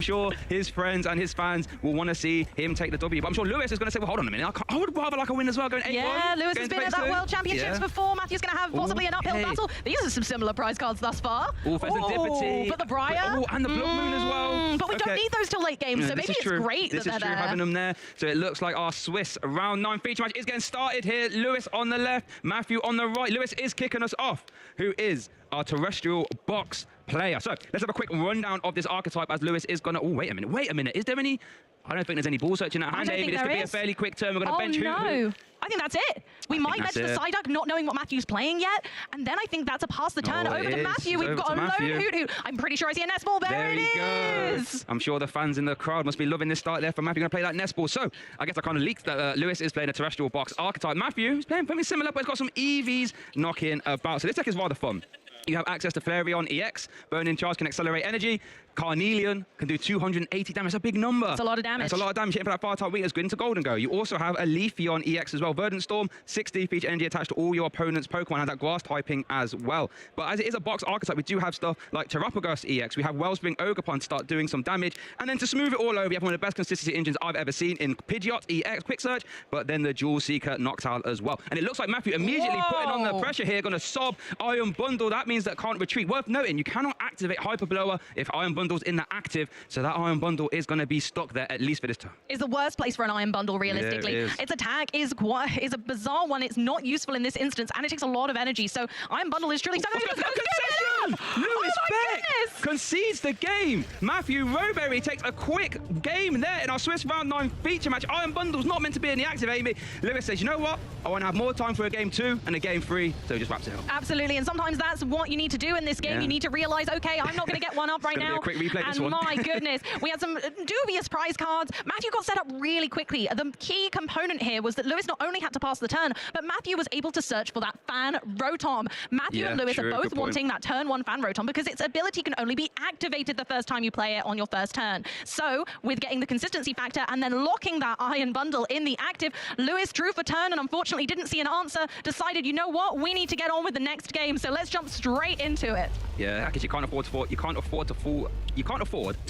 sure his friends and his fans will want to see him take the W. But I'm sure Lewis is going to say, well, hold on a minute, I would rather like a win as well, going 8-1. Yeah, Lewis has been at that World Championships before. Matthew's going to have possibly an uphill battle. These are some similar prize cards thus far. Oh, Serendipity. But the Briar. Oh, and the Blood Moon as well. But we don't need those till late game, so maybe it's great that they're there. Having them there. So it looks like our Swiss round 9 feature match is getting started here. Lewis on the left, Matthew on the right. Lewis is kicking us off. Who is our terrestrial box player? So let's have a quick rundown of this archetype as Lewis is gonna. Oh, wait a minute. Is there any? I don't think there's any ball searching at hand, Amy. This could be a fairly quick turn. We're going to bench no. I think that's it. We might bench the Psyduck, not knowing what Matthew's playing yet. And then I think that's a pass the turn over to Matthew. We've got a lone Hoot-Hoot. I'm pretty sure I see a nest ball. There it is. I'm sure the fans in the crowd must be loving this start there for Matthew. Going to play that nest ball. So I guess I kind of leaked that Lewis is playing a terrestrial box archetype. Matthew is playing something similar, but it's got some EVs knocking about. So this deck is rather fun. You have access to Flareon EX, Burning Charge can accelerate energy, Carnelian can do 280 damage. That's a big number. That's a lot of damage. That's a lot of damage hitting for that far-type weakness. Good into Golden Go. You also have a Leafeon EX as well. Verdant Storm, 60 feature energy attached to all your opponent's Pokemon. Has that grass typing as well. But as it is a box archetype, we do have stuff like Terrapagus EX. We have Wellspring Ogerpon to start doing some damage. And then to smooth it all over, you have one of the best consistency engines I've ever seen in Pidgeot EX Quick Search, but then the Jewel Seeker Noctowl as well. And it looks like Matthew immediately putting on the pressure here, going to sob Iron Bundle. That means that can't retreat. Worth noting, you cannot activate Hyper Blower if Iron Bundle's in the active, so that Iron Bundle is going to be stuck there, at least for this turn. It's the worst place for an Iron Bundle, realistically. Yeah, its attack is a bizarre one. It's not useful in this instance, and it takes a lot of energy, so Iron Bundle is truly... Lewis Beck concedes the game. Matthew Roberry takes a quick game there in our Swiss round 9 feature match. Iron Bundle's not meant to be in the active, Amy. Lewis says, you know what? I want to have more time for a game 2 and a game 3, so he just wraps it up. Absolutely, and sometimes that's what you need to do in this game. You need to realize, okay, I'm not going to get one up right now. Be a quick replay, and my goodness, we had some dubious prize cards. Matthew got set up really quickly. The key component here was that Lewis not only had to pass the turn, but Matthew was able to search for that Fan Rotom. Matthew and Lewis are both wanting that turn 1 Fan Rotom because its ability can only be activated the first time you play it on your first turn. So with getting the consistency factor and then locking that Iron Bundle in the active, Lewis drew for turn and unfortunately didn't see an answer, decided, you know what, we need to get on with the next game, so let's jump straight into it. Yeah, because you can't afford to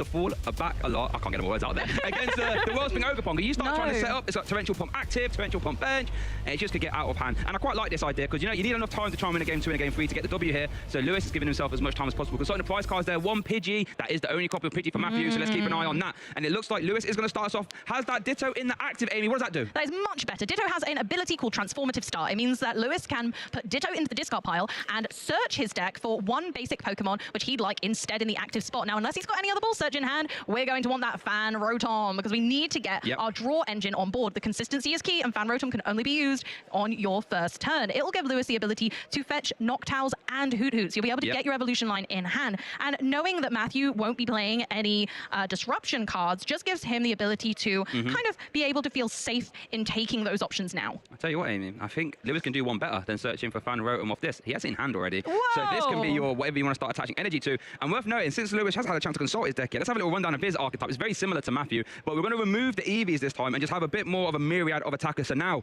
fall back a lot. I can't get my words out there. Against the Wellspring Ogerpon. You start trying to set up, it's got Torrential Pump active, Torrential Pump bench, and it just could get out of hand. And I quite like this idea because, you know, you need enough time to try and win a game 2 and a game 3 to get the W here. So Lewis is giving himself as much time as possible. Because starting the prize cards there, 1 Pidgey. That is the only copy of Pidgey for Matthew, so let's keep an eye on that. And it looks like Lewis is going to start us off. Has that Ditto in the active, Amy? What does that do? That is much better. Ditto has an ability called Transformative Start. It means that Lewis can put Ditto into the discard pile and search his deck for 1 basic Pokemon, which he'd like instead in the active spot. Now, unless he's got any other ball search in hand, we're going to want that Fan Rotom because we need to get our draw engine on board. The consistency is key, and Fan Rotom can only be used on your first turn. It will give Lewis the ability to fetch Noctowls and Hoot-Hoots. You'll be able to get your evolution line in hand. And knowing that Matthew won't be playing any disruption cards just gives him the ability to kind of be able to feel safe in taking those options now. I'll tell you what, Amy, I think Lewis can do one better than searching for Fan Rotom off this. He has it in hand already. Whoa. So this can be your whatever you want to start attaching energy to. And worth noting, since Lewis has had a chance to consult his deck here, let's have a little rundown of his archetype. It's very similar to Matthew, but we're going to remove the EVs this time and just have a bit more of a myriad of attackers. So now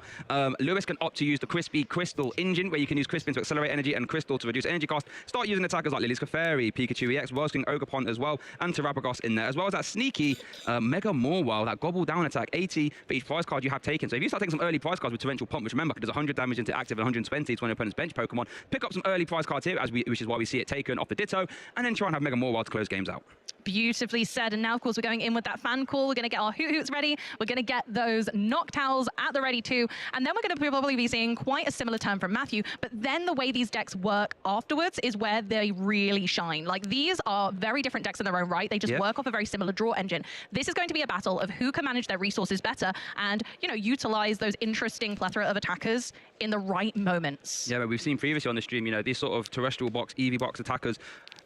Lewis can opt to use the Crispy Crystal engine, where you can use Crispin to accelerate energy and Crystal to reduce energy cost. Start using attackers like Lily's Clefairy, Pikachu EX, Wellspring Ogerpon as well, and Terrapagos in there, as well as that sneaky Mega Morwile, that gobble down attack, 80 for each prize card you have taken. So if you start taking some early prize cards with Torrential Pump, which remember does 100 damage into active and 120 to an opponent's bench Pokemon, pick up some early prize cards here, which is why we see it taken off the Ditto, and then try and have Mega Morwile to close games out. Beautifully said. And now, of course, we're going in with that Fan Call. We're going to get our Hoot-Hoots ready. We're going to get those Noctowls at the ready too. And then we're going to probably be seeing quite a similar turn from Matthew. But then the way these decks work afterwards is where they really shine. Like, these are very different decks in their own right. They just work off a very similar draw engine. This is going to be a battle of who can manage their resources better and, you know, utilize those interesting plethora of attackers in the right moments. Yeah, but we've seen previously on the stream, you know, these sort of terrestrial box, EV box attackers,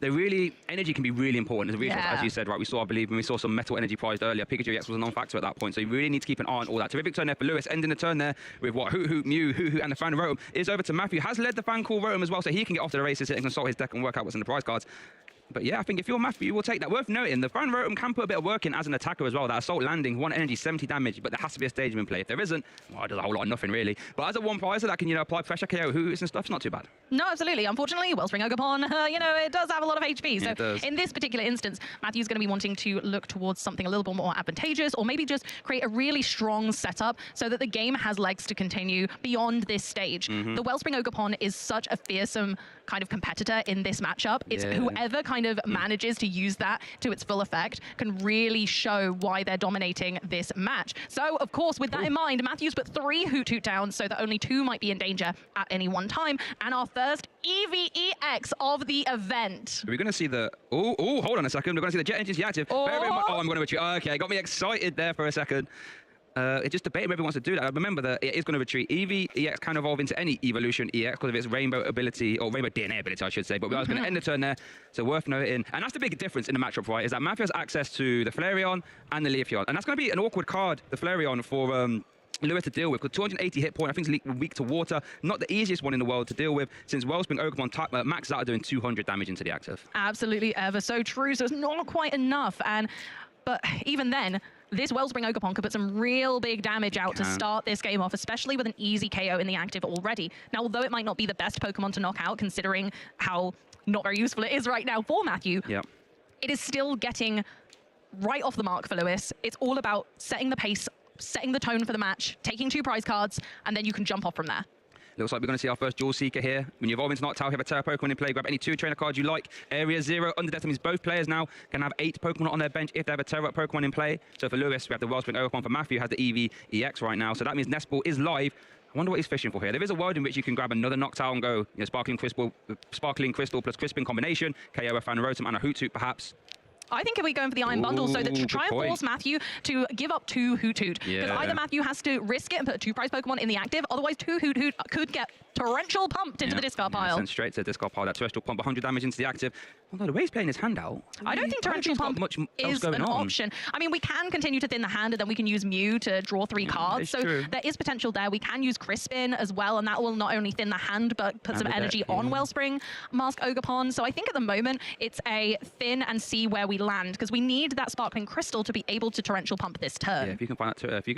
energy can be really important as a resource, as you said, right? We saw, I believe, when we saw some metal energy prized earlier, Pikachu EX was a non-factor at that point, so you really need to keep an eye on all that. Terrific turn there for Lewis, ending the turn there with what? Hoot-Hoot, Mew, Hoot-Hoot, and the Fan Rotom is over to Matthew. Has led the Fan Call Rotom as well, so he can get off to the races here and consult his deck and work out what's in the prize cards. But yeah, I think if you're Matthew, you will take that. Worth noting, the front Rotom can put a bit of work in as an attacker as well. That assault landing, 1 energy, 70 damage, but there has to be a stadium in play. If there isn't, well, it does a whole lot of nothing really. But as a one prizer that can, apply pressure KO hoots and stuff, it's not too bad. No, absolutely. Unfortunately, Wellspring Ogerpon, it does have a lot of HP. So in this particular instance, Matthew's going to be wanting to look towards something a little bit more advantageous, or maybe just create a really strong setup so that the game has legs to continue beyond this stage. The Wellspring Ogerpon is such a fearsome kind of competitor in this matchup. It's whoever kind of manages to use that to its full effect can really show why they're dominating this match. So, of course, with that in mind, Matthew's put 3 Hoot Hoot down so that only 2 might be in danger at any one time. And our first EVEX of the event. We're going to see the... Oh, hold on a second. We're going to see the Jet Engines active. Oh, I'm going to retreat. Okay, got me excited there for a second. It's just debating whether it wants to do that. Remember that it is going to retreat. EX can evolve into any evolution EX because of its rainbow ability, or rainbow DNA ability, I should say. But we are going to end the turn there, so worth noting. And that's the big difference in the matchup, right? Is that Matthew has access to the Flareon and the Leafeon, and that's going to be an awkward card, the Flareon, for Lewis to deal with, because 280 hit point, I think it's weak to water. Not the easiest one in the world to deal with, since Wellspring Ogerpon maxes out doing 200 damage into the active. Absolutely, ever so true. So it's not quite enough. But even then, this Wellspring Ogerpon could put some real big damage out to start this game off, especially with an easy KO in the active already. Now, although it might not be the best Pokemon to knock out, considering how not very useful it is right now for Matthew, it is still getting right off the mark for Lewis. It's all about setting the pace, setting the tone for the match, taking 2 prize cards, and then you can jump off from there. Looks like we're going to see our first Dual Seeker here. When you evolve into Noctowl, you have a Tera Pokemon in play. Grab any 2 trainer cards you like. Area 0 under death means both players now can have 8 Pokemon on their bench if they have a Tera Pokemon in play. So for Lewis, we have the Wellspring Ogerpon. For Matthew, has the EVEX right now. So that means Nestball is live. I wonder what he's fishing for here. There is a world in which you can grab another Noctowl and go Sparkling Crystal plus Crispin combination, KO a Fan Rotom and a Hoot Hoot perhaps. I think if we go in for the Iron Bundle, so that to try and force Matthew to give up 2 Hoot Hoot. Because either Matthew has to risk it and put 2 prize Pokemon in the active, otherwise 2 Hoot Hoot could get torrential pumped into the discard pile. Sent straight to the discard pile. That terrestrial pump, 100 damage into the active. Although the way he's playing his hand out, I don't think torrential pump is an option. I mean, we can continue to thin the hand, and then we can use Mew to draw 3 cards. So there is potential there. We can use Crispin as well, and that will not only thin the hand, but put some energy on Wellspring Mask Ogerpon. So I think at the moment, it's a thin and see where we land, because we need that Sparkling Crystal to be able to torrential pump this turn. Yeah, if you can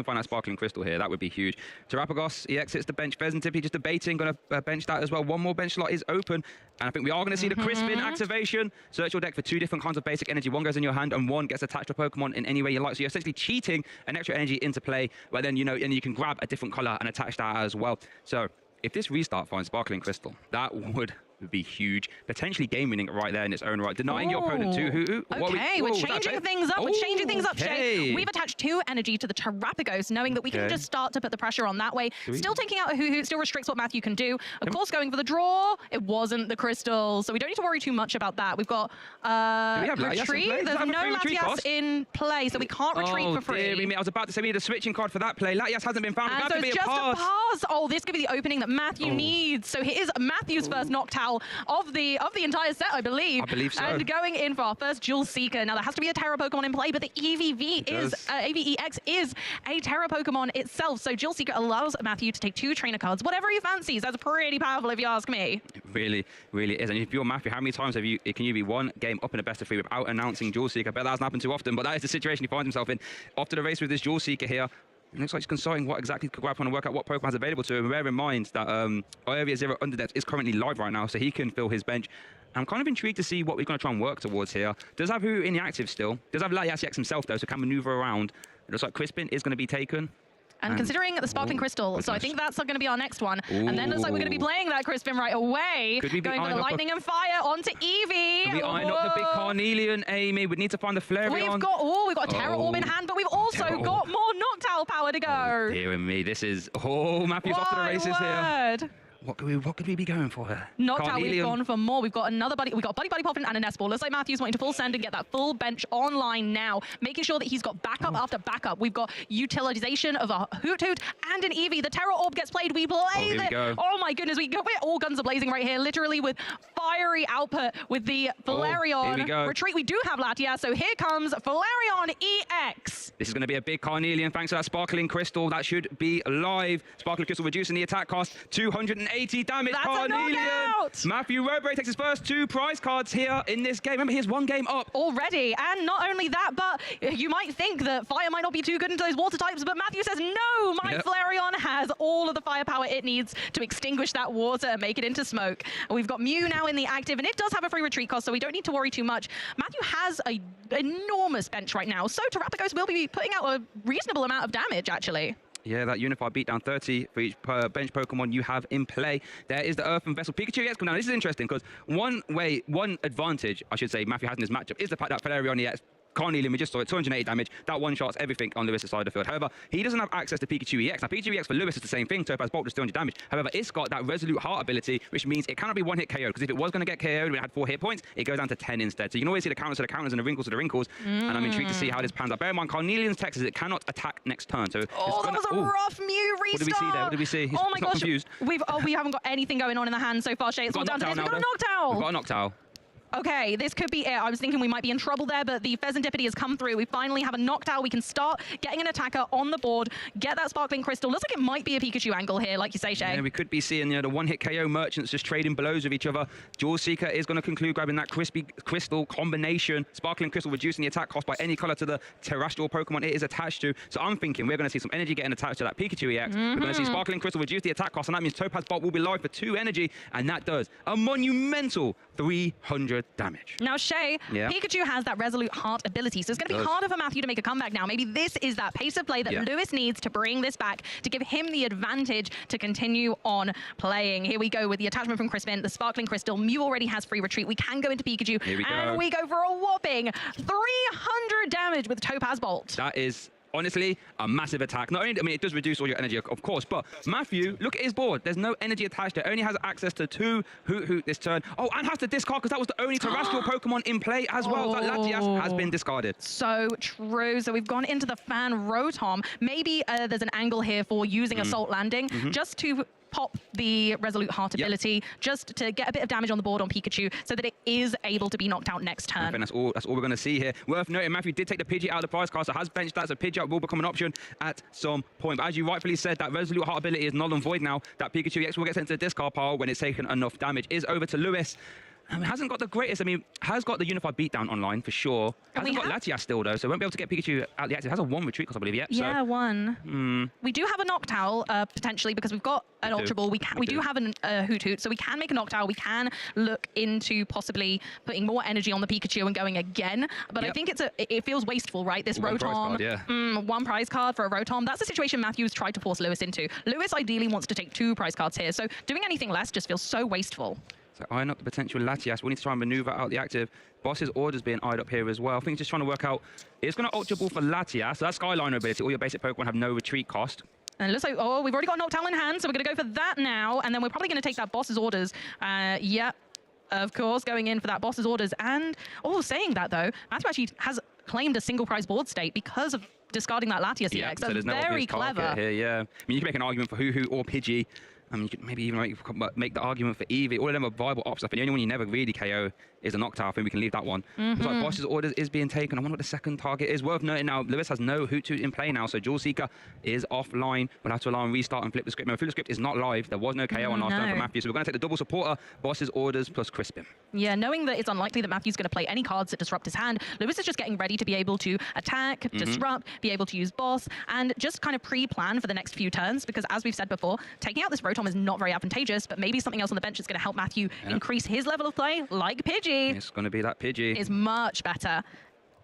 find that Sparkling Crystal here, that would be huge. Terapagos, he exits the bench. Pheasant typically just debating, going to bench that as well. 1 more bench slot is open, and I think we are going to see the Crispin activation. Search your deck for 2 different kinds of basic energy. 1 goes in your hand, and 1 gets attached to a Pokemon in any way you like. So you're essentially cheating an extra energy into play, but then and you can grab a different color and attach that as well. So if this restart finds Sparkling Crystal, that would be huge. Potentially game winning right there in its own right. Denying your opponent 2 Hoot Hoot. Okay, we're changing things up. We're changing things up, Shay. We've attached 2 energy to the Terapagos, knowing that we can just start to put the pressure on that way. Still taking out a Hoot Hoot, still restricts what Matthew can do. Of course, going for the draw. It wasn't the crystal, so we don't need to worry too much about that. We've got retreat. There's no Latias in play, so we can't retreat for free. I was about to say we need a switching card for that play. Latias hasn't been found. So it's just a pass. Oh, this could be the opening that Matthew needs. So here's Matthew's first Noctowl of the entire set, I believe. I believe so. And going in for our first Dual Seeker. Now, there has to be a Tera Pokemon in play, but the EVEX is a Tera Pokemon itself. So Dual Seeker allows Matthew to take 2 trainer cards, whatever he fancies. That's pretty powerful, if you ask me. It really, really is. And if you're Matthew, how many times can you be 1 game up in a best of 3 without announcing Dual Seeker? I bet that hasn't happened too often, but that is the situation he finds himself in. After the race with this Dual Seeker here, it looks like he's consulting what exactly could grab on and work out what Pokemon is available to him. Bear in mind that Area 0 Underdepth is currently live right now, so he can fill his bench. And I'm kind of intrigued to see what we're going to try and work towards here. Does have Hoot in the active still. Does have Latias EX himself, though, so can maneuver around. It looks like Crispin is going to be taken. And considering the Sparkling Crystal, so I think that's going to be our next one. And then looks like we're going to be playing that Crispin right away. Going for the Lightning and Fire onto Eevee. Could we iron up the big Carnelian, Amy? We'd need to find the Flareon. We've got a Tera Orb in hand, but we've also got more Noctowl power to go. Dear me, this is... Matthew's off to the races here. What could we be going for here? Noctowl, we've gone for more. We've got another Buddy. We've got Buddy Poppin and a Nestball. Looks like Matthew's wanting to full send and get that full bench online now, making sure that he's got backup after backup. We've got utilization of a Hoot Hoot and an Eevee. The Tera Orb gets played. We play it. Oh my goodness, we're all guns are blazing right here, literally with fiery output with the Flareon. Retreat, we do have Latias, so here comes Flareon EX. This is going to be a big Carnelian thanks to that Sparkling Crystal. That should be live. Sparkling Crystal reducing the attack cost, 280 280 damage. That's a Carnelian. knockout. Matthew Robury takes his first 2 prize cards here in this game. Remember, he's 1 game up. Already, and not only that, but you might think that fire might not be too good into those water types, but Matthew says, no, my Flareon has all of the firepower it needs to extinguish that water and make it into smoke. We've got Mew now in the active, and it does have a free retreat cost, so we don't need to worry too much. Matthew has an enormous bench right now, so Terapagos will be putting out a reasonable amount of damage, actually. Yeah, that unified beatdown 30 for each bench Pokemon you have in play. There is the Earthen Vessel. Pikachu EX come down. This is interesting because one advantage, I should say, Matthew has in his matchup is the fact that Flareon EX, Carnelian, we just saw it, 280 damage. That one-shots everything on Lewis' side of the field. However, he doesn't have access to Pikachu EX. Now, Pikachu EX for Lewis is the same thing. Topaz Bolt does 200 damage. However, it's got that Resolute Heart ability, which means it cannot be one-hit KO, because if it was going to get KO'd when it had 4 hit points, it goes down to 10 instead. So you can always see the counters to the counters and the wrinkles to the wrinkles, and I'm intrigued to see how this pans out. Bear in mind, Carnelian's text is it cannot attack next turn. So that was a rough Mew restart. What did we see there? What did we see? Oh my gosh, confused. We haven't got anything going on in the hand so far, Shay. It's all down to this. We've got a Noctowl. We've got a Noctowl. Okay, this could be it. I was thinking we might be in trouble there, but the Pheasantipity has come through. We finally have a Noctowl. We can start getting an attacker on the board, get that Sparkling Crystal. Looks like it might be a Pikachu angle here, like you say, Shay. Yeah, we could be seeing the one-hit KO merchants just trading blows with each other. Jewel Seeker is going to conclude grabbing that crispy crystal combination. Sparkling Crystal reducing the attack cost by any color to the terrestrial Pokemon it is attached to. So I'm thinking we're going to see some energy getting attached to that Pikachu EX. We're going to see Sparkling Crystal reduce the attack cost, and that means Topaz Bolt will be live for 2 energy, and that does a monumental 300 damage. Now, Shay, Pikachu has that Resolute Heart ability, so it's going to be harder for Matthew to make a comeback now. Maybe this is that pace of play that Lewis needs to bring this back, to give him the advantage to continue on playing. Here we go with the attachment from Crispin, the Sparkling Crystal. Mew already has free retreat. We can go into Pikachu, and we go for a whopping 300 damage with Topaz Bolt. That is honestly a massive attack. Not only, I mean, it does reduce all your energy, of course, but Matthew, look at his board. There's no energy attached. It only has access to 2 Hoot this turn. Oh, and has to discard because that was the only terrestrial Pokemon in play as well. That Latias has been discarded. So true. So we've gone into the Fan Rotom. Maybe there's an angle here for using Assault Landing just to pop the Resolute Heart ability, just to get a bit of damage on the board on Pikachu so that it is able to be knocked out next turn. I think that's all we're going to see here. Worth noting, Matthew did take the Pidgey out of the prize card, so has benched that, so Pidgey will become an option at some point. But as you rightfully said, that Resolute Heart ability is null and void now. That Pikachu EX will get sent to the discard pile when it's taken enough damage. Is over to Lewis. I mean, hasn't got the greatest. I mean, has got the Unified Beatdown online for sure. Hasn't got Latias still though, so won't be able to get Pikachu out the active. Has a 1 retreat cost, I believe. Yep. Yeah, 1. We do have a Noctowl potentially because we've got an Ultra Ball. We do have a Hoot, so we can make a Noctowl. We can look into possibly putting more energy on the Pikachu and going again. But I think it feels wasteful, right? This Rotom, 1 prize card for a Rotom. That's the situation Matthews tried to force Lewis into. Lewis ideally wants to take 2 prize cards here, so doing anything less just feels so wasteful. So eyeing up the potential Latias. We need to try and maneuver out the active. Boss's orders being eyed up here as well. I think just trying to work out. It's going to Ultra Ball for Latias. So that's Skyliner ability. All your basic Pokemon have no retreat cost. And it looks like, oh, we've already got Noctowl in hand, so we're going to go for that now. And then we're probably going to take that Boss's orders. Yeah, of course, going in for that Boss's orders. And, saying that, though, Matthew actually has claimed a single prize board state because of discarding that Latias EX. So that's no very clever. Here, I mean, you can make an argument for Hoo-Hoo or Pidgey. I mean, you could maybe even make the argument for Eevee. All of them are viable options. I think the only one you never really KO is a Noctowl. I think we can leave that one. Looks like Boss's orders is being taken. I wonder what the second target is. Worth noting now, Lewis has no Hoot in play now, so Jewel Seeker is offline. We'll have to allow him restart and flip the script. No, flip the script is not live. There was no KO on last turn for Matthew, so we're going to take the double supporter, Boss's orders plus Crispin. Yeah, knowing that it's unlikely that Matthew's going to play any cards that disrupt his hand, Lewis is just getting ready to be able to attack, disrupt, be able to use Boss, and just kind of pre-plan for the next few turns, because as we've said before, taking out this Rotom is not very advantageous, but maybe something else on the bench is going to help Matthew increase his level of play, like Pidgey. It's going to be that Pidgey. Is much better.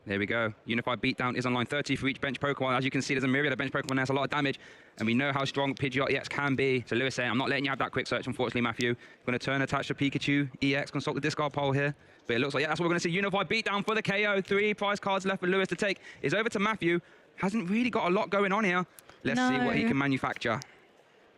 There we go. Unified Beatdown is online 30 for each bench Pokemon. As you can see, there's a myriad of bench Pokemon. There's a lot of damage, and we know how strong Pidgeot EX can be. So Lewis saying, I'm not letting you have that quick search, unfortunately, Matthew. Going to turn attach to Pikachu EX, consult the discard pile here. But it looks like, that's what we're going to see. Unified Beatdown for the KO. 3 prize cards left for Lewis to take. Is over to Matthew. Hasn't really got a lot going on here. Let's see what he can manufacture.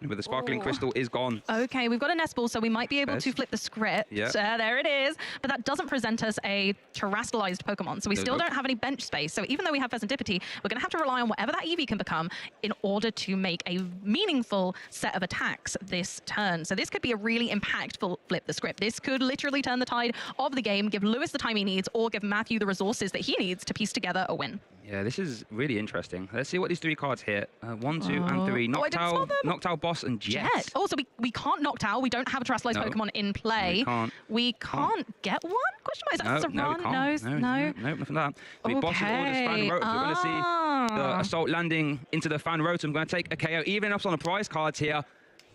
But the Sparkling Crystal is gone. Okay, we've got a Nest Ball, so we might be able to flip the script. There it is. But that doesn't present us a terrestrialized Pokemon, so we still don't have any bench space. So even though we have Pheasantipity, we're going to have to rely on whatever that Eevee can become in order to make a meaningful set of attacks this turn. So this could be a really impactful flip the script. This could literally turn the tide of the game, give Lewis the time he needs, or give Matthew the resources that he needs to piece together a win. Yeah, this is really interesting. Let's see what these 3 cards hit. 1, 2, and 3. Noctowl, Boss, and Jet. Oh, so we can't Noctowl. We don't have a terrestrialized Pokemon in play. We can't get one? Question mark. Is that a run? No, nothing like that. The Boss's Orders Fan Rotom. We're going to see the Assault landing into the Fan Rotom. Going to take a KO, even up on the prize cards here.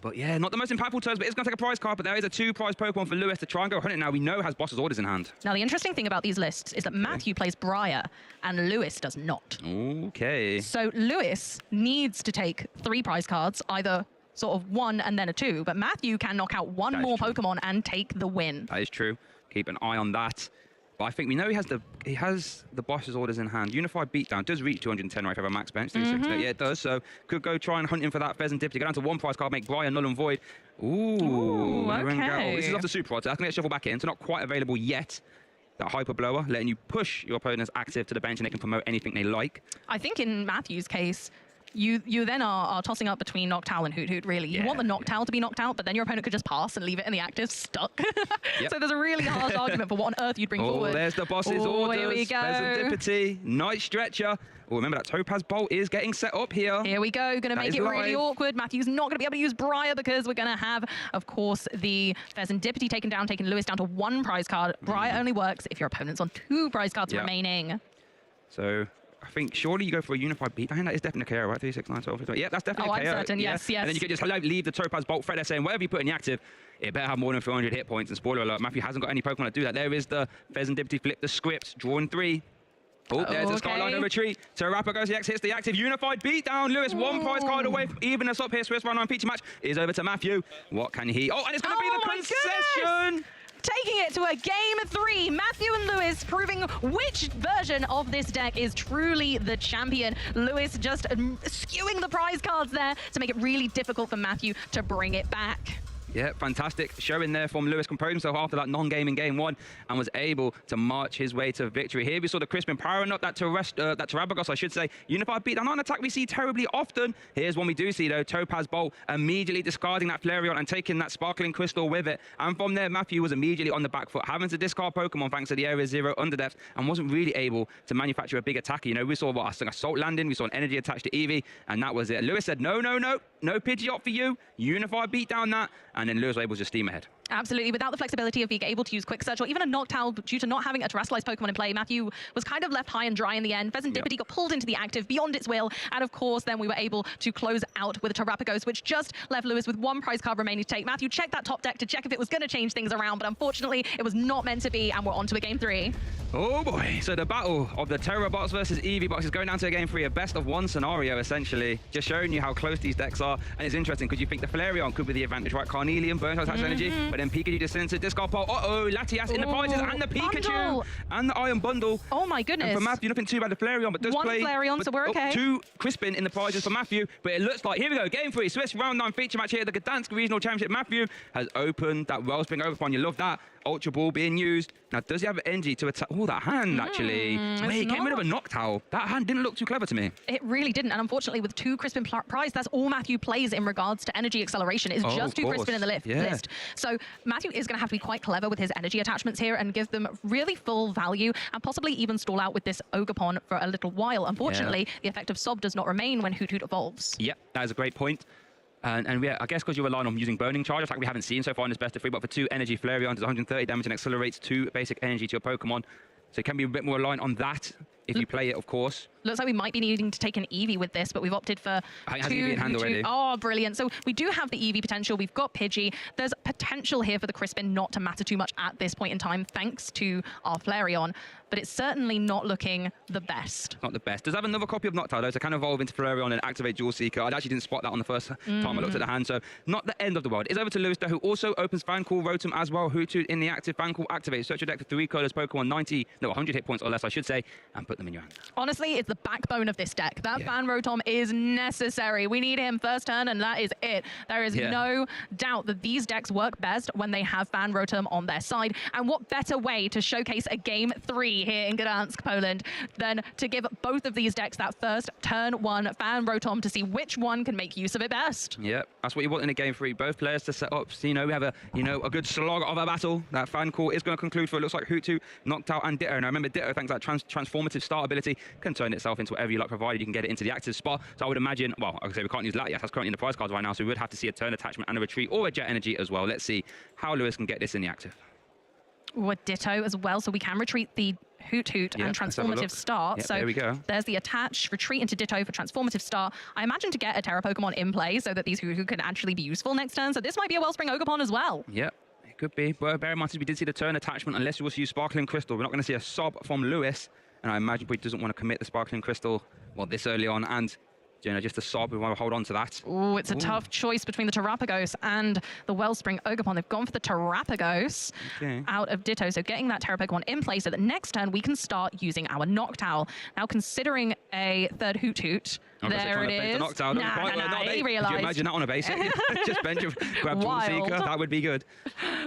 But yeah, not the most impactful turns, but it's going to take a prize card. But there is a 2 prize Pokemon for Lewis to try and go hunt it now. We know has Boss's Orders in hand. Now, the interesting thing about these lists is that Matthew plays Briar and Lewis does not. Okay. So Lewis needs to take 3 prize cards, either sort of 1 and then a 2. But Matthew can knock out 1 more Pokemon and take the win. That is true. Keep an eye on that. But I think we know he has the Boss's Orders in hand. Unified Beatdown does reach 210 right over max bench. 360. Yeah, it does. So could go try and hunt him for that Pheasant Dip to go down to 1 prize card, make Briar null and void. Ooh, okay. This is off the Super Rod, so that's going to get shuffled back in. So not quite available yet. That Hyper Blower, letting you push your opponents active to the bench and they can promote anything they like. I think in Matthew's case, you then are tossing up between Noctowl and Hoot, really. You want the Noctowl to be knocked out, but then your opponent could just pass and leave it in the active stuck. So there's a really harsh argument for what on earth you'd bring forward. There's the Boss's Orders. Here we go. Pheasantipity, Night Stretcher. Oh, remember that Topaz Bolt is getting set up here. Here we go. Going to make it really awkward. Matthew's not going to be able to use Briar because we're going to have, of course, the Pheasantipity taken down, taking Lewis down to 1 prize card. Briar only works if your opponent's on 2 prize cards remaining. So I think surely you go for a Unified Beat. I think that is definitely a KO, right? 3, 6, 9, 12, 15. Yeah, that's definitely a KO. I'm certain. Yes. And then you can just leave the Topaz Bolt threat there saying, whatever you put in the active, it better have more than 300 hit points. And spoiler alert, Matthew hasn't got any Pokemon to do that. There is the Pheasantipity, flip the script, drawing 3. Oh, there's the Skyline retreat. Terrappa goes the X, hits the active. Unified Beatdown. Lewis, 1 prize card away from even us up here. Swiss round 9 feature match is over to Matthew. What can he? Oh, and it's going to be the concession. Taking it to a game 3, Matthew and Lewis proving which version of this deck is truly the champion. Lewis just skewing the prize cards there to make it really difficult for Matthew to bring it back. Yeah, fantastic showing there from Lewis. Composed himself after that non-game in game 1 and was able to march his way to victory. Here we saw the Crispin powering up that Terrabagos, I should say. Unified Beatdown, not an attack we see terribly often. Here's one we do see though. Topaz Bolt immediately discarding that Flareon and taking that Sparkling Crystal with it. And from there, Matthew was immediately on the back foot, having to discard Pokemon thanks to the Area 0 Underdepth, and wasn't really able to manufacture a big attacker. You know, we saw an Assault landing, we saw an energy attached to Eevee, and that was it. Lewis said, no Pidgeot for you. Unified Beatdown that. And then Lewis was able to steam ahead. Absolutely. Without the flexibility of being able to use Quick Search or even a Noctowl due to not having a terrestrialized Pokemon in play, Matthew was kind of left high and dry in the end. Pheasantipity got pulled into the active beyond its will. And of course, then we were able to close out with a Terrapagos, which just left Lewis with 1 prize card remaining to take. Matthew checked that top deck to check if it was going to change things around, but unfortunately, it was not meant to be, and we're on to a game 3. Oh boy. So the battle of the Tera box versus Eevee box is going down to a game 3, a best of 1 scenario, essentially. Just showing you how close these decks are. And it's interesting because you think the Flareon could be the advantage, right? Carnelian, burns attached energy, but then Pikachu descends to discard pole. Latias in the prizes, and the Pikachu bundle. And the Iron Bundle. Oh my goodness. And for Matthew, nothing too bad. The Flareon, but does 1 play. Flareon, so we're okay. 2 Crispin in the prizes for Matthew, but it looks like, here we go, game 3, Swiss round 9 feature match here at the Gdansk Regional Championship. Matthew has opened that Wellspring Overspawn. You love that. Ultra Ball being used. Now, does he have energy to attack? Oh, that hand, actually. Wait, getting rid of a Noctowl. That hand didn't look too clever to me. It really didn't. And unfortunately, with 2 Crispin prize, that's all Matthew plays in regards to energy acceleration. It's just 2 Crispin in the list. So Matthew is going to have to be quite clever with his energy attachments here and give them really full value and possibly even stall out with this Ogapon for a little while. Unfortunately, the effect of Sob does not remain when Hoot evolves. Yep, that is a great point. And yeah, I guess because you're relying on using Burning Charge, like we haven't seen so far in this best of 3, but for 2 energy Flareon does 130 damage and accelerates 2 basic energy to your Pokemon. So it can be a bit more reliant on that if you play it, of course. Looks like we might be needing to take an Eevee with this, but we've opted for Eevee in hand already. Oh, brilliant. So we do have the Eevee potential. We've got Pidgey. There's potential here for the Crispin not to matter too much at this point in time, thanks to our Flareon, but it's certainly not looking the best. Not the best. Does have another copy of Noctowl, though, to kind of evolve into Flareon and activate Dual Seeker. I actually didn't spot that on the first time I looked at the hand, so not the end of the world. It's over to Lewis, though, who also opens Fancool Rotom as well. Hoothoot in the active. Fancool activates. Search your deck for 3 colors Pokemon, 100 hit points or less, I should say, and put them in your hand. Honestly, it's the backbone of this deck. That Fan Rotom is necessary. We need him first turn, and that is it. There is no doubt that these decks work best when they have Fan Rotom on their side. And what better way to showcase a game 3 here in Gdansk, Poland, than to give both of these decks that first turn 1 Fan Rotom to see which one can make use of it best. Yeah, that's what you want in a game 3. Both players to set up. So, we have a good slog of a battle. That Fan Call is going to conclude for, it looks like, Hoothoot, Noctowl, and Ditto. Now remember, Ditto, thanks to that transformative start ability, can turn itself into whatever you like, provided you can get it into the active spot. So I would imagine, well, I would say we can't use Latias. That's currently in the prize cards right now, so we would have to see a turn attachment and a retreat or a jet energy as well. Let's see how Lewis can get this in the active. Ooh, a Ditto as well, so we can retreat the Hoot and transformative start. Yep, so there we go. There's the attach, retreat into Ditto for transformative start. I imagine to get a Tera Pokemon in play so that these Hoot can actually be useful next turn. So this might be a Wellspring Ogerpon as well. Yep. Could be, but bear in mind, we did see the turn attachment. Unless you also use Sparkling Crystal, we're not going to see a sob from Lewis. And I imagine he doesn't want to commit the Sparkling Crystal, well, this early on. And, you know, just a sob, we want to hold on to that. Oh, it's a tough choice between the Terrapagos and the Wellspring Ogerpon. They've gone for the Terrapagos out of Ditto. So getting that Tera Pokemon in place so that next turn we can start using our Noctowl. Now, considering a third Hoot, there it is. He realised. Could you imagine that on a base? Just bench of grab Jewel Seeker. That would be good.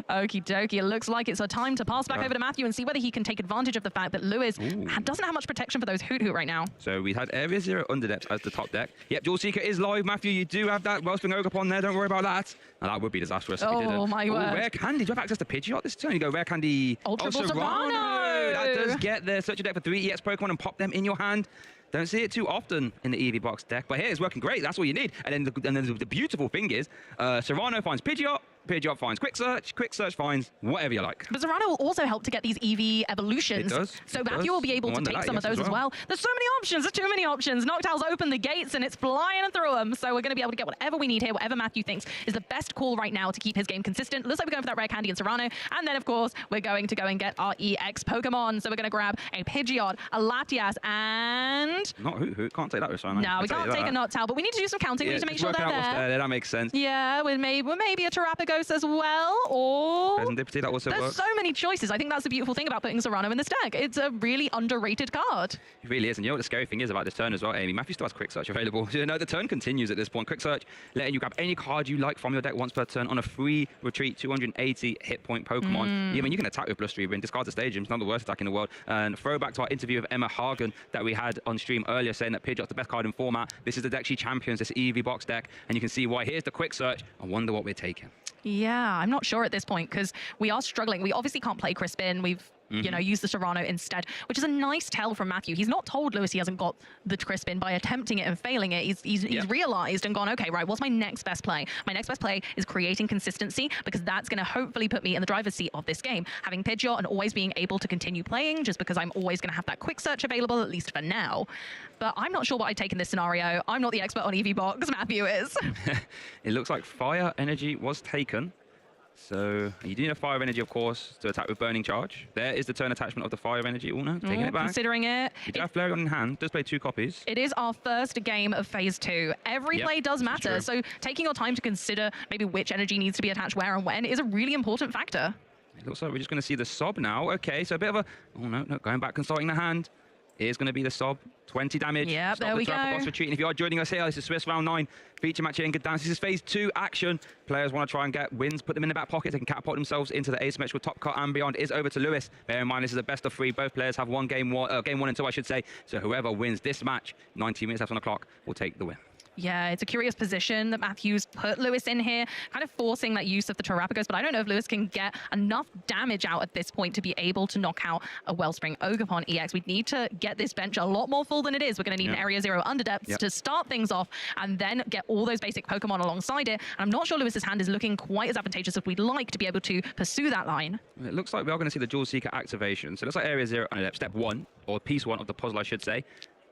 Okie dokie. It looks like it's a time to pass back over to Matthew and see whether he can take advantage of the fact that Lewis doesn't have much protection for those Hoot right now. So we had Area 0 Underdepth as the top deck. Yep, Jewel Seeker is live. Matthew, you do have that Wellspring Ogerpon there. Don't worry about that. Now, that would be disastrous if we didn't. Oh, my word. Rare Candy. Do you have access to Pidgeot this turn? You go Rare Candy. Ultra Ball Serrano. That does get there. Search your deck for 3 EX Pokemon and pop them in your hand. Don't see it too often in the EV box deck, but here it's working great. That's all you need. And then the beautiful thing is, Serrano finds Pidgeot, Pidgeot finds Quick Search finds whatever you like. But Serrano will also help to get these EV evolutions. It does. So Matthew will be able to take some of those as well. There's so many options. There's too many options. Noctowl's opened the gates and it's flying through them. So we're going to be able to get whatever we need here, whatever Matthew thinks is the best call right now to keep his game consistent. Looks like we're going for that Rare Candy and Serrano. And then, of course, we're going to go and get our EX Pokemon. So we're going to grab a Pidgeot, a Latias, and... Not Hoot. Can't take that with Serrano. No, we can't take a Noctowl, but we need to do some counting. We need to make sure they're there. That makes sense. Yeah, with maybe a Terrapagos as well. Or Serendipity, that also there's works. so many choices. I think that's the beautiful thing about putting Serrano in this deck. It's a really underrated card. It really is. And you know what the scary thing is about this turn as well, Amy? Matthew still has Quick Search available. You know, the turn continues at this point. Quick Search, letting you grab any card you like from your deck once per turn on a free retreat 280 hit point Pokemon. Yeah, I mean, you can attack with Blustery, discard the Stadium. It's not the worst attack in the world. And throwback to our interview with Emma Hagen that we had on stream earlier, saying that Pidgeot's the best card in format. This is the deck she champions, this EV box deck. And you can see why. Here's the Quick Search. I wonder what we're taking. Yeah, I'm not sure at this point because we are struggling. We obviously can't play Crispin. We've you know, used the Serrano instead, which is a nice tell from Matthew. He's not told Lewis he hasn't got the Crispin by attempting it and failing it. He's realized and gone, okay, right, what's my next best play? My next best play is creating consistency because that's going to hopefully put me in the driver's seat of this game. Having Pidgeot and always being able to continue playing just because I'm always going to have that Quick Search available, at least for now. But I'm not sure what I'd take in this scenario. I'm not the expert on EV box. Matthew is. It looks like Fire Energy was taken. So you do need a Fire Energy, of course, to attack with Burning Charge. There is the turn attachment of the Fire Energy. Oh, no, taking it back. Considering it. You do have Flareon in hand. Does play 2 copies. It is our first game of Phase 2. Every play does matter. So taking your time to consider maybe which energy needs to be attached where and when is a really important factor. It looks like we're just going to see the Sob now. Okay, so a bit of a... Oh, no, going back, consulting the hand. Here's going to be the Sob. 20 damage. Yep, there we go. Retreating. If you are joining us here, this is Swiss Round 9. Feature match here in Gdansk. This is Phase 2 action. Players want to try and get wins, put them in the back pocket. They can catapult themselves into the asymmetrical top cut and beyond. Is over to Lewis. Bear in mind, this is a best of 3. Both players have game 1 and 2, I should say. So whoever wins this match, 90 minutes left on the clock, will take the win. Yeah, it's a curious position that Matthews put Lewis in here, kind of forcing that use of the Terrapagos, but I don't know if Lewis can get enough damage out at this point to be able to knock out a Wellspring Ogerpon EX. We need to get this bench a lot more full than it is. We're going to need an Area 0 Underdepths to start things off and then get all those basic Pokemon alongside it. And I'm not sure Lewis's hand is looking quite as advantageous as we'd like to be able to pursue that line. It looks like we are going to see the Jewel Seeker activation. So it looks like Area 0 Underdepth, step 1, or piece 1 of the puzzle, I should say,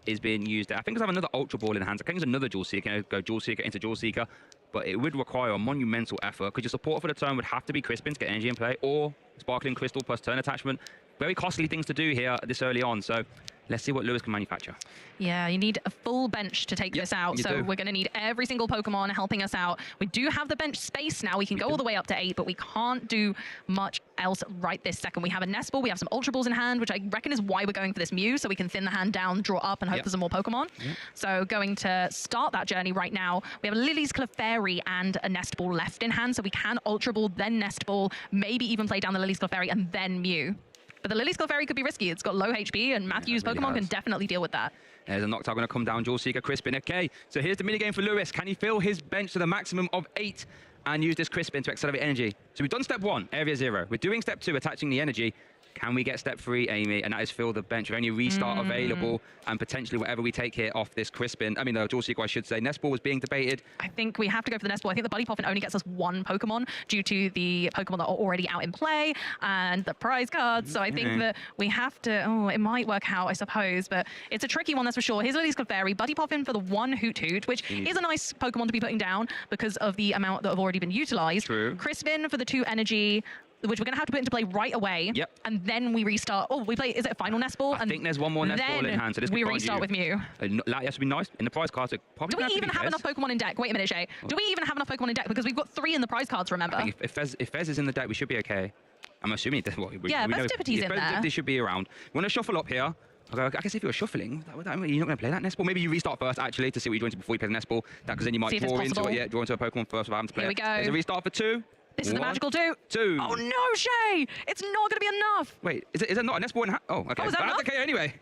is being used there. I think it's have another Ultra Ball in hand. I think it's another Jewel Seeker. Go Jewel Seeker into Jewel Seeker, but it would require a monumental effort because your support for the turn would have to be Crispin to get energy in play, or Sparkling Crystal plus turn attachment. Very costly things to do here this early on. So let's see what Lewis can manufacture. Yeah, you need a full bench to take this out. So we're going to need every single Pokemon helping us out. We do have the bench space now. We can go all the way up to 8, but we can't do much else right this second. We have a Nest Ball. We have some Ultra Balls in hand, which I reckon is why we're going for this Mew, so we can thin the hand down, draw up, and hope for some more Pokemon. So going to start that journey right now. We have a Lily's Clefairy and a Nest Ball left in hand, so we can Ultra Ball, then Nest Ball, maybe even play down the Lily's Clefairy and then Mew. But the Lily's Clefairy could be risky. It's got low HP, and Matthew's Pokemon can definitely deal with that. There's a Noctowl going to come down, Jewel Seeker, Crispin. Okay, so here's the minigame for Lewis. Can he fill his bench to the maximum of 8 and use this Crispin to accelerate energy? So we've done step 1, Area 0. We're doing step 2, attaching the energy. Can we get step 3, Amy? And that is fill the bench with only restart available, and potentially whatever we take here off this Crispin. I mean, the Dual Seeker, I should say. Nest Ball was being debated. I think we have to go for the Nest Ball. I think the Buddy Poffin only gets us 1 Pokemon due to the Pokemon that are already out in play and the prize cards. So I think that we have to, it might work out, I suppose, but it's a tricky one, that's for sure. Here's Lily's Clefairy, Buddy Poffin for the 1 Hoot Hoot, which is a nice Pokemon to be putting down because of the amount that have already been utilized. True. Crispin for the 2 Energy, which we're going to have to put into play right away. Yep. And then we restart. Oh, we play, is it a final Nest Ball? I think there's one more Nest Ball in hand, so this we could restart with Mew. That has to be nice. In the prize cards, it probably do we even have enough Pokemon in deck? Wait a minute, Shay. Do we even have enough Pokemon in deck? Because we've got 3 in the prize cards, remember? I think if Fez is in the deck, we should be okay. I'm assuming that, well, yeah, Festivity's in there. They should be around. We want to shuffle up here. I guess if you were shuffling, you're not going to play that Nest Ball. Maybe you restart first, actually, to see what you're doing before you play the Nest Ball. Because then you might draw into it. Yeah, draw into a Pokemon first without having to play. Here we go. There's a restart for 2. This is the magical 2. 2. Oh no, Shay! It's not going to be enough. Wait, is it not a Nest Ball in Oh, okay. Oh, is that That's a KO anyway.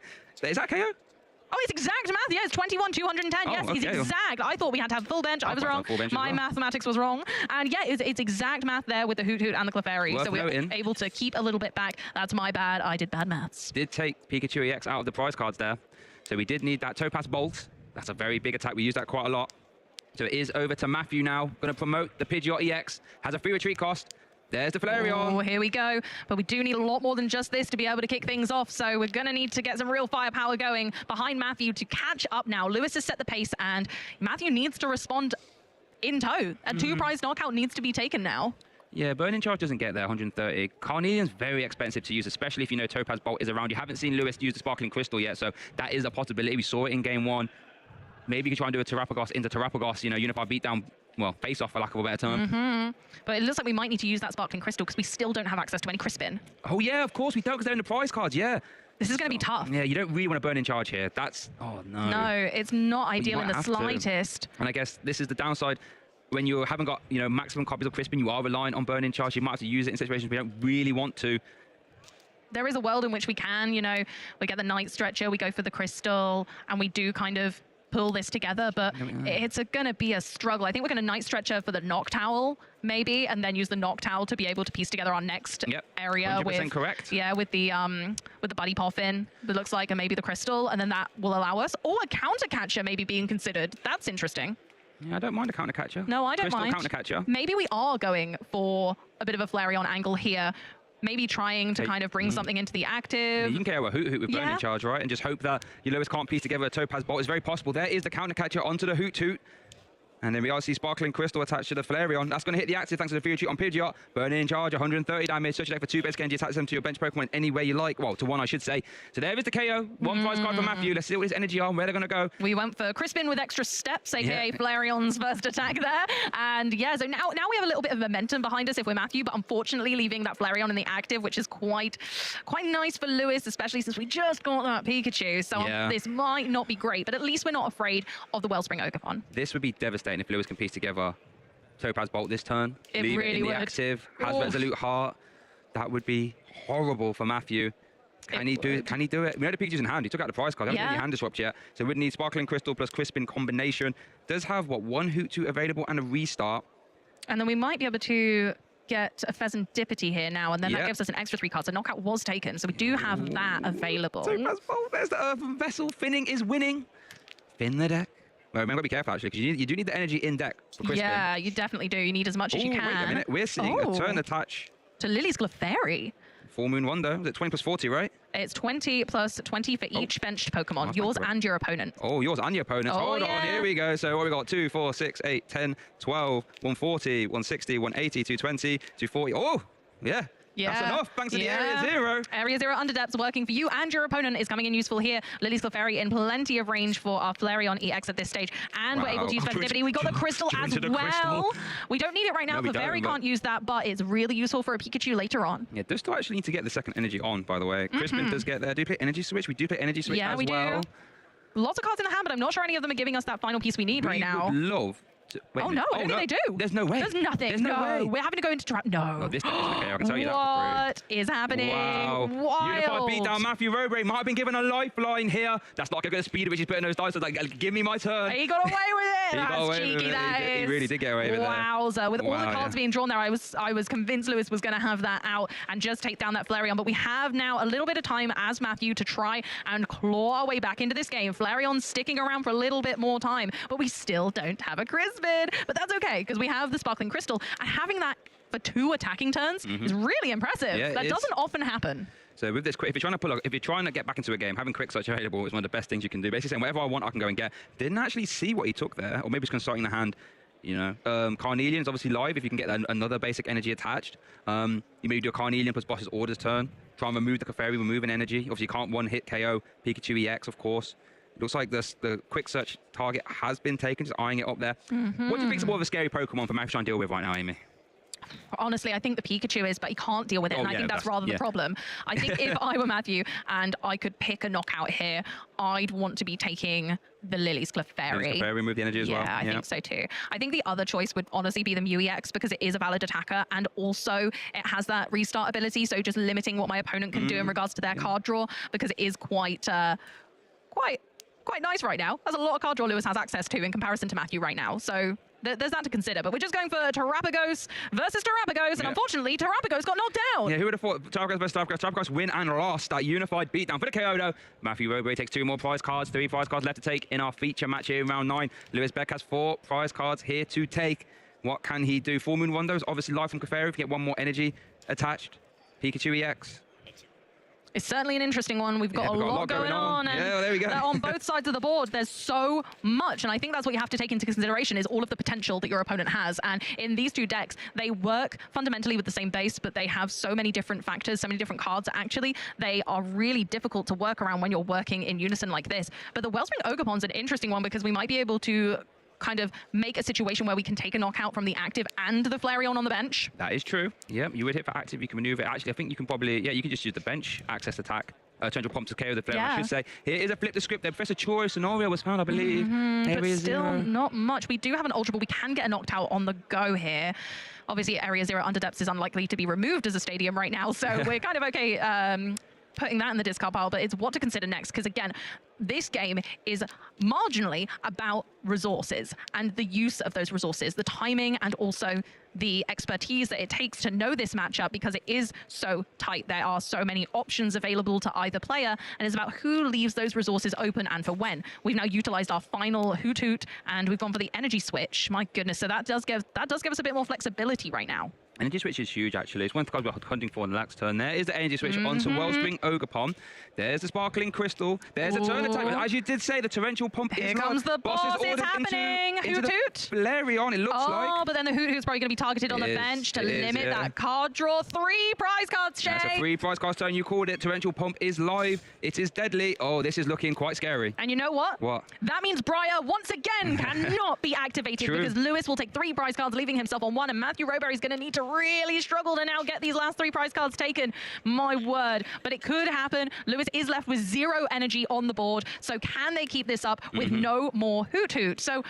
Is that KO? Oh, it's exact math. Yeah, it's 21, 210. Oh, yes, he's okay. exact. I thought we had to have full bench. I was wrong. My mathematics was wrong. And yeah, it's exact math there with the Hoot Hoot and the Clefairy. So we're able to keep a little bit back. That's my bad. I did bad maths. Did take Pikachu EX out of the prize cards there. So we did need that Topaz Bolt. That's a very big attack. We use that quite a lot. So it is over to Matthew now. Going to promote the Pidgeot EX. Has a free retreat cost. There's the Flareon. Oh, here we go. But we do need a lot more than just this to be able to kick things off. So we're going to need to get some real firepower going behind Matthew to catch up now. Lewis has set the pace, and Matthew needs to respond in tow. A 2-prize knockout needs to be taken now. Yeah, Burning Charge doesn't get there, 130. Carnelian's very expensive to use, especially if you know Topaz Bolt is around. You haven't seen Lewis use the Sparkling Crystal yet, so that is a possibility. We saw it in Game 1. Maybe you could try and do a Terapagos into Terapagos, Unified Beatdown, well, face-off for lack of a better term. But it looks like we might need to use that Sparkling Crystal because we still don't have access to any Crispin. Oh, yeah, of course we don't because they're in the prize cards, yeah. This is going to be tough. Yeah, you don't really want to burn in charge here. That's, oh, no. No, it's not ideal in the slightest. And I guess this is the downside. When you haven't got, maximum copies of Crispin, you are reliant on burning charge. You might have to use it in situations we don't really want to. There is a world in which we can, we get the Night Stretcher, we go for the Crystal, and we do kind of pull this together, but it's going to be a struggle. I think we're going to Night Stretcher for the Noctowl, maybe, and then use the Noctowl to be able to piece together our next area 100% with, correct. Yeah, with the Buddy Poffin, it looks like, and maybe the Crystal, and then that will allow us, or a Counter Catcher maybe being considered. That's interesting. Yeah, I don't mind a Counter Catcher. No, I don't Crystal mind. Counter Catcher. Maybe we are going for a bit of a Flareon angle here. Maybe trying to kind of bring something into the active. Yeah, you can KO a Hoot Hoot with Burning Charge, right? And just hope that your Lewis can't piece together a Topaz Bolt. It's very possible. There is the Counter Catcher onto the Hoot Hoot. And then we also see Sparkling Crystal attached to the Flareon. That's going to hit the active thanks to the free retreat on Pidgeot. Burning Charge, 130 damage. Search your deck for 2 basic energy. Attach them to your bench Pokemon any way you like. Well, to 1, I should say. So there is the KO. 1 prize card for Matthew. Let's see what his energy are and where they're going to go. We went for Crispin with extra steps, a.k.a. Flareon's first attack there. And yeah, so now we have a little bit of momentum behind us if we're Matthew, but unfortunately leaving that Flareon in the active, which is quite nice for Lewis, especially since we just got that Pikachu. So this might not be great, but at least we're not afraid of the Wellspring Ogerpon. This would be devastating if Lewis can piece together Topaz Bolt this turn. It leave really it in would. the active, has Resolute Heart. That would be horrible for Matthew. Can he do it? We know the Pikachu's in hand. He took out the prize card. He hasn't really hand disrupt yet. So we'd need Sparkling Crystal plus Crispin combination. Does have, 1 Hoot Hoot available and a restart. And then we might be able to get a Pheasantipity here now, and then that gives us an extra 3 cards. So Knockout was taken, so we do have that available. Topaz Bolt, there's the Earthen Vessel. Finning is winning. Fin the deck. Well, remember, be careful, actually, because you do need the energy in deck for Crispin. Yeah, you definitely do. You need as much as you can. Wait a minute. We're seeing a turn attach. To Lily's Clefairy. Full Moon Wonder. Was it 20 plus 40, right? It's 20 plus 20 for each benched Pokemon, yours and your opponent. Oh, yours and your opponent. Hold on, here we go. So what we got? 2, 4, 6, 8, 10, 12, 140, 160, 180, 220, 240. Oh, yeah. That's enough, thanks to the Area 0. Area 0 Underdepths working for you and your opponent is coming in useful here. Lily's Clefairy in plenty of range for our Flareon EX at this stage. And we're able to use Festivity. We got the Crystal as well. We don't need it right now. Clefairy can't use that, but it's really useful for a Pikachu later on. Yeah, does still actually need to get the second energy on, by the way. Crispin does get there. Do you play Energy Switch? We do play Energy Switch as well. Do. Lots of cards in the hand, but I'm not sure any of them are giving us that final piece we need right now. Would love. Wait, I don't think they do. There's no way. There's nothing. There's no way. We're having to go into trap. No. Oh, this is okay. I can tell you that. What is happening? Wow. Wild. Unified Beatdown. Matthew Robre might have been given a lifeline here. That's not going to speed at which he's putting those dice. So like, give me my turn. He got away with That's cheeky, that is. He really did get away with that. Wowza. With all the cards being drawn there, I was convinced Lewis was going to have that out and just take down that Flareon. But we have now a little bit of time as Matthew to try and claw our way back into this game. Flareon's sticking around for a little bit more time, but we still don't have a Crispin. But that's okay, because we have the Sparkling Crystal, and having that for 2 attacking turns is really impressive. Yeah, that doesn't often happen. So with this, if you're trying to get back into a game, having quick search available is one of the best things you can do. Basically saying whatever I want, I can go and get. Didn't actually see what he took there, or maybe it's consulting the hand. You know, Carnelian's obviously live if you can get another basic energy attached. You maybe do a Carnelian plus boss's orders turn. Try and remove the Clefairy, remove an energy. Obviously, you can't one-hit KO Pikachu EX, of course. Looks like the quick search target has been taken, just eyeing it up there. What do you think is more of a scary Pokemon for Matthew to try and deal with right now, Amy? Honestly, I think the Pikachu is, but he can't deal with it, and I think that's rather the problem. I think if I were Matthew and I could pick a knockout here, I'd want to be taking the Lily's Clefairy. Clefairy, remove the energy as well. Yeah, I think so too. I think the other choice would honestly be the Mew EX, because it is a valid attacker, and also it has that restart ability, so just limiting what my opponent can do in regards to their card draw, because it is quite nice right now. There's a lot of card draw Lewis has access to in comparison to Matthew right now, so there's that to consider. But we're just going for Terrapagos versus Terrapagos, and unfortunately, Terrapagos got knocked down. Yeah, who would have thought Terrapagos versus Terrapagos? Terrapagos win and lost that unified beatdown for the KO, though. Matthew Robey takes 2 more prize cards, 3 prize cards left to take in our feature match here in round 9. Lewis Beck has 4 prize cards here to take. What can he do? Full Moon Rondo is obviously live from Clefairy if you get 1 more energy attached. Pikachu EX. It's certainly an interesting one. We've got a lot going on. And yeah, well, there we go. On both sides of the board, there's so much. And I think that's what you have to take into consideration is all of the potential that your opponent has. And in these 2 decks, they work fundamentally with the same base, but they have so many different factors, so many different cards. Actually, they are really difficult to work around when you're working in unison like this. But the Wellspring Ogerpon's an interesting one, because we might be able to kind of make a situation where we can take a knockout from the active and the Flareon on the bench. That is true. Yeah, you would hit for active, you can maneuver. Actually, I think you can probably, you can just use the bench access attack. Tornado pump to KO the Flareon, I should say. Here is a flip the script there. Professor Choro's scenario was found, I believe. But still not much. We do have an Ultra Ball. We can get a knocked out on the go here. Obviously, Area 0 Under Depths is unlikely to be removed as a stadium right now, so we're kind of okay putting that in the discard pile, but it's what to consider next, because again, this game is marginally about resources and the use of those resources, the timing, and also the expertise that it takes to know this matchup, because it is so tight. There are so many options available to either player, and it's about who leaves those resources open and for when. We've now utilized our final Hoot Hoot, and we've gone for the energy switch. My goodness, so that does give us a bit more flexibility right now. Energy switch is huge, actually. It's one of the cards we're hunting for in the next turn. There is the energy switch onto Wellspring Ogerpon. There's the Sparkling Crystal. There's the turn attack. As you did say, the Torrential Pump Here is comes the boss. It's happening. Hoot Hoot. Flareon, it looks like. Oh, but then the Hoot Hoot's probably going to be targeted on the bench to limit that card draw. 3 prize cards, Shay. That's a 3 prize cards turn. You called it. Torrential Pump is live. It is deadly. Oh, this is looking quite scary. And you know what? What? That means Briar, once again, cannot be activated because Lewis will take 3 prize cards, leaving himself on 1, and Matthew Roberry's going to need to really struggle to now get these last 3 prize cards taken. My word. But it could happen. Lewis is left with 0 energy on the board. So can they keep this up with no more Hoot Hoot? So,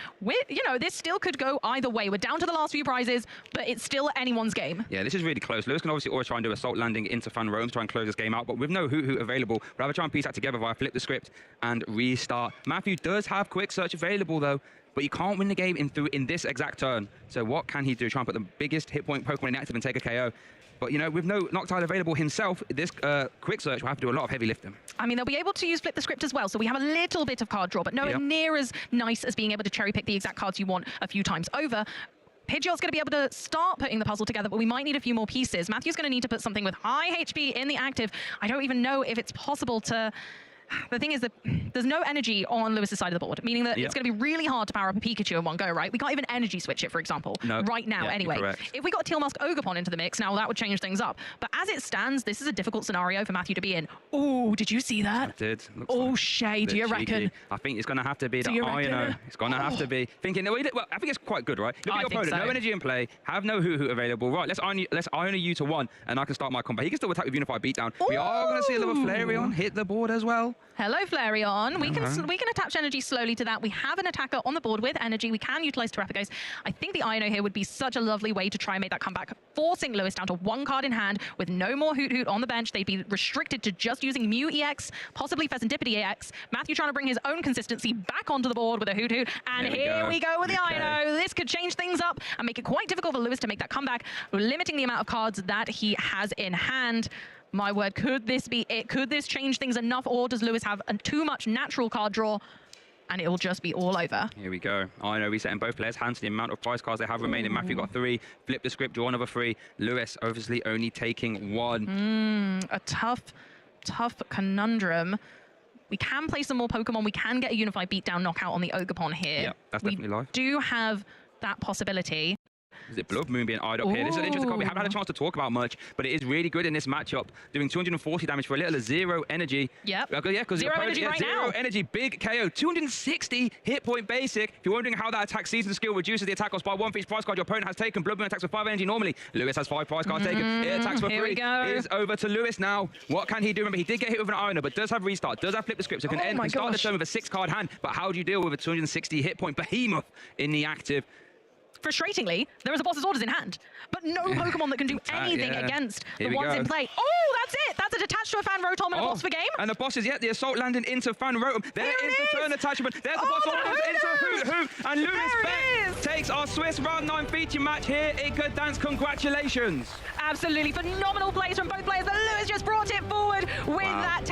this still could go either way. We're down to the last few prizes, but it's still anyone's game. Yeah, this is really close. Lewis can obviously always try and do assault landing into Fan Rome to try and close this game out, but with no Hoot Hoot available, we'll have to try and piece that together via flip the script and restart. Matthew does have quick search available though, but you can't win the game in this exact turn. So what can he do? Try and put the biggest hit point Pokemon inactive and take a KO. But, with no Noctile available himself, this quick search will have to do a lot of heavy lifting. I mean, they'll be able to use flip the script as well, so we have a little bit of card draw, but nowhere near as nice as being able to cherry pick the exact cards you want a few times over. Pidgeot's going to be able to start putting the puzzle together, but we might need a few more pieces. Matthew's going to need to put something with high HP in the active. I don't even know if it's possible to... The thing is that there's no energy on Lewis's side of the board, meaning that it's going to be really hard to power up a Pikachu in one go, right? We can't even energy switch it, for example, right now anyway. If we got Teal Musk Ogerpon into the mix, now that would change things up. But as it stands, this is a difficult scenario for Matthew to be in. Oh, did you see that? I did. Oh, Shay, do you reckon? I think it's going to have to be the Iono. It's going to have to be. Thinking, well, I think it's quite good, right? Look at your opponent, no energy in play, have no Hoot Hoot available. Right, let's Iono you to 1, and I can start my combat. He can still attack with Unified Beatdown. We are going to see a little Flareon hit the board as well. Hello, Flareon. We can attach energy slowly to that. We have an attacker on the board with energy. We can utilize Terrapagos. I think the Ino here would be such a lovely way to try and make that comeback, forcing Lewis down to 1 card in hand with no more Hoot Hoot on the bench. They'd be restricted to just using Mew EX, possibly Pheasantipity EX. Matthew trying to bring his own consistency back onto the board with a Hoot Hoot. And here we go with the Ino. This could change things up and make it quite difficult for Lewis to make that comeback, limiting the amount of cards that he has in hand. My word, could this be it? Could this change things enough, or does Lewis have too much natural card draw and it'll just be all over? Here we go. I know resetting both players' hands to the amount of prize cards they have remaining. Matthew got 3. Flip the script, draw another 3. Lewis obviously only taking 1. A tough conundrum. We can play some more Pokemon. We can get a Unified Beatdown knockout on the Ogerpon here. Yeah, that's definitely live. We do have that possibility. Is it Blood Moon being eyed up here? This is an interesting card we haven't had a chance to talk about much, but it is really good in this matchup, doing 240 damage for a little 0 energy. Yep. Yeah, because 0 energy right now. 0 energy, big KO, 260 hit point basic. If you're wondering how that attack season skill reduces the attack cost by 1 for each prize card your opponent has taken, Blood Moon attacks with 5 energy normally. Lewis has 5 prize cards taken. It attacks for 3. Here we go. It is over to Lewis now. What can he do? Remember, he did get hit with an Iona, but does have restart, does have flip the script, so can start the turn with a 6-card hand. But how do you deal with a 260 hit point behemoth in the active? Frustratingly, there is a boss's orders in hand, but no Pokemon that can do anything against the ones in play. Oh, that's it! That's it attached to a Fan Rotom and a boss for game. And the boss is, the assault landing into Fan Rotom. There is the turn attachment. There's the boss orders into Hoot Hoot. And Lewis Beck takes our Swiss round 9 feature match here in Gdansk. Congratulations. Absolutely phenomenal plays from both players, but Lewis just brought it forward with that